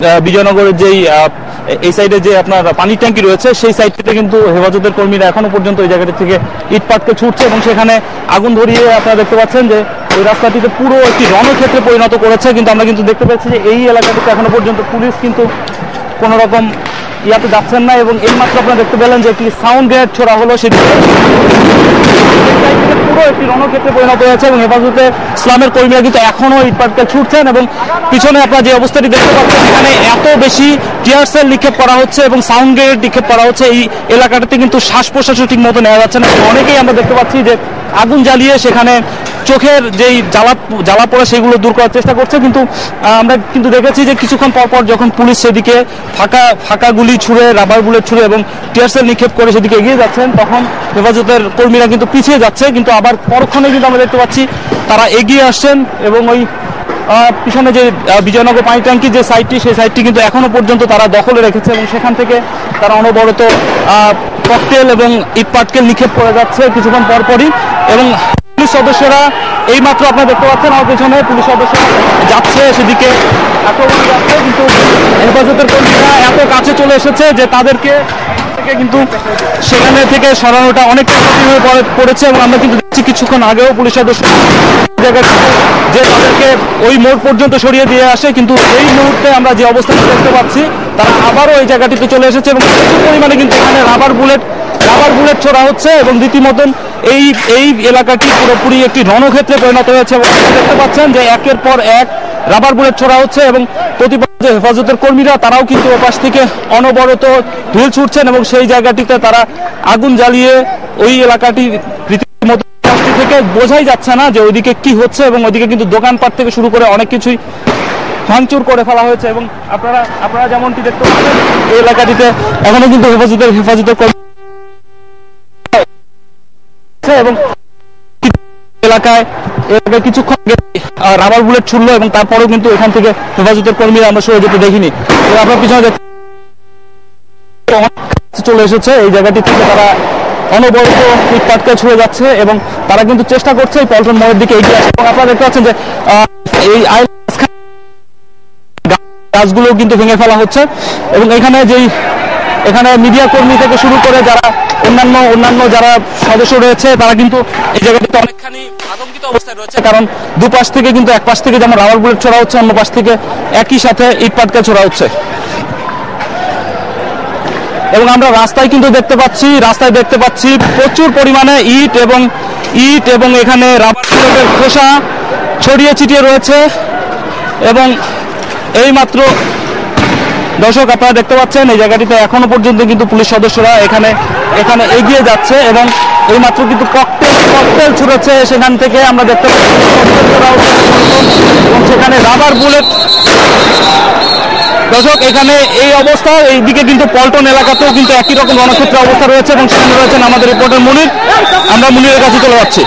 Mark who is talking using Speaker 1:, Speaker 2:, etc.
Speaker 1: বিজয়নগরের যেই এই সাইডে যে আপনার পানির ট্যাঙ্কি রয়েছে সেই সাইড থেকে কিন্তু হেফাজতের কর্মীরা এখনো পর্যন্ত ওই জায়গাটি থেকে ইট পাটকে ছুটছে এবং সেখানে আগুন ধরিয়ে আপনারা দেখতে পাচ্ছেন যে ওই রাস্তাটিতে পুরো একটি রণক্ষেত্রে পরিণত করেছে। কিন্তু আমরা কিন্তু দেখতে পাচ্ছি যে এই এলাকাটিতে এখনো পর্যন্ত পুলিশ কিন্তু কোনো রকম ইয়াতে যাচ্ছেন না এবং এইমাত্র আপনারা দেখতে পেলেন যে একটি সাউন্ড গ্রেনেড ছোড়া হলো, সেটি পুরো একটি রণক্ষেত্রে পরিণত হয়েছে এবং হেফাজতে ইসলামের কর্মীরা কিন্তু এখনো ইটপাটকে ছুটছেন এবং পিছনে আপনারা যে অবস্থাটি দেখতে পাচ্ছেন এখানে এত বেশি টিয়ার সেল নিক্ষেপ করা হচ্ছে এবং সাউন্ড গ্রেনেড নিক্ষেপ করা হচ্ছে, এই এলাকাটাতে কিন্তু শ্বাস প্রশ্বাসও ঠিক মতো নেওয়া যাচ্ছে না। অনেকেই আমরা দেখতে পাচ্ছি যে আগুন জ্বালিয়ে সেখানে চোখের যেই জ্বালা পড়ে সেগুলো দূর করার চেষ্টা করছে। কিন্তু আমরা কিন্তু দেখেছি যে কিছুক্ষণ পর যখন পুলিশ সেদিকে ফাঁকা গুলি ছুড়ে, রাবার বুলেট ছুড়ে এবং টিয়ার সেল নিক্ষেপ করে সেদিকে এগিয়ে যাচ্ছেন, তখন হেফাজতের কর্মীরা কিন্তু পিছিয়ে যাচ্ছে। কিন্তু আবার পরক্ষণে কিন্তু আমরা দেখতে পাচ্ছি তারা এগিয়ে আসছেন এবং ওই পিছনে যে বিজয়নগর পানি ট্যাঙ্কির যে সাইডটি সেই সাইডটি কিন্তু এখনো পর্যন্ত তারা দখলে রেখেছে এবং সেখান থেকে তারা অনবরত ককটেল এবং ইট পাটকেল নিক্ষেপ করে যাচ্ছে কিছুক্ষণ পরপরই। এবং পুলিশ সদস্যরা এইমাত্র আপনারা দেখতে পাচ্ছেন আমার পেছনে পুলিশ সদস্যরা যাচ্ছে সেদিকে আক্রমণ যাচ্ছে, কিন্তু হেফাজতের কর্মীরা এত কাছে চলে এসেছে যে তাদেরকে কিন্তু সেখানে থেকে সরানোটা অনেকটা কঠিন হয়ে পড়েছে। এবং আমরা কিন্তু দেখছি কিছুক্ষণ আগেও পুলিশ সদস্য যে তাদেরকে ওই মোড় পর্যন্ত সরিয়ে দিয়ে আসে, কিন্তু এই মুহূর্তে আমরা যে অবস্থাটা দেখতে পাচ্ছি তারা আবারও এই জায়গাটিতে চলে এসেছে এবং প্রচুর পরিমাণে কিন্তু এখানে রাবার বুলেট ছোড়া হচ্ছে এবং রীতিমতন এই এলাকাটি পুরোপুরি একটি রণক্ষেত্রে পরিণত হয়েছে। এবং দেখতে পাচ্ছেন যে একের পর এক রাবার বুলেট ছোড়া হচ্ছে এবং প্রতিপক্ষ হেফাজতের কর্মীরা তারাও কিন্তু ওপাশ থেকে অনবরত ঢিল ছুটছেন এবং সেই জায়গাটিতে তারা আগুন জ্বালিয়ে ওই এলাকাটি রীতিমতো থেকে বোঝাই যাচ্ছে না যে ওইদিকে কি হচ্ছে। এবং ওইদিকে কিন্তু দোকানপাট থেকে শুরু করে অনেক কিছুই ভাঙচুর করে ফেলা হয়েছে এবং আপনারা যেমনটি দেখতে পাচ্ছেন এই এলাকাটিতে এখনো কিন্তু হেফাজতের কর্মী এবং এলাকায় কিছুক্ষণ রাবার বুলেট ছুড়লো এবং তারপরেও কিন্তু এখান থেকে হেফাজতের কর্মীরা আমরা সরে যেতে দেখিনি। আপনার পিছনে চলে এসেছে এই জায়গাটি থেকে তারা অনবরত ইট পাটকেল ছুড়ে যাচ্ছে এবং তারা কিন্তু চেষ্টা করছে এই পল্টন মোড়ের দিকে এগিয়ে আসে। এবং আপনারা দেখতে পাচ্ছেন যে এই গাছগুলো কিন্তু ভেঙে ফেলা হচ্ছে এবং এখানে মিডিয়া কর্মী থেকে শুরু করে যারা অন্যান্য যারা সদস্য রয়েছে তারা কিন্তু এই জায়গাটিতে অনেকখানি আতঙ্কিত অবস্থায় রয়েছে, কারণ দুপাশ থেকে কিন্তু এক পাশ থেকে যেমন রাবার বুলেট ছোড়া হচ্ছে অন্য পাশ থেকে একই সাথে ইট পাটকেল ছোড়া হচ্ছে। এবং আমরা রাস্তায় দেখতে পাচ্ছি প্রচুর পরিমাণে ইট এবং এখানে রাবার বুলেটের খোসা ছড়িয়ে ছিটিয়ে রয়েছে। এবং এইমাত্র দর্শক আপনারা দেখতে পাচ্ছেন এই জায়গাটিতে এখনো পর্যন্ত কিন্তু পুলিশ সদস্যরা এখানে এগিয়ে যাচ্ছে এবং এইমাত্র কিন্তু ককটেল ছুড়েছে সেখান থেকে আমরা দেখতে পাচ্ছি এবং সেখানে রাবার বুলেট। দর্শক এখানে এই অবস্থা, এইদিকে কিন্তু পল্টন এলাকাতেও কিন্তু একই রকম রণক্ষেত্রের অবস্থা রয়েছে এবং সেখানে রয়েছেন আমাদের রিপোর্টার মুনির। আমরা মুনিরের কাছে চলে যাচ্ছি।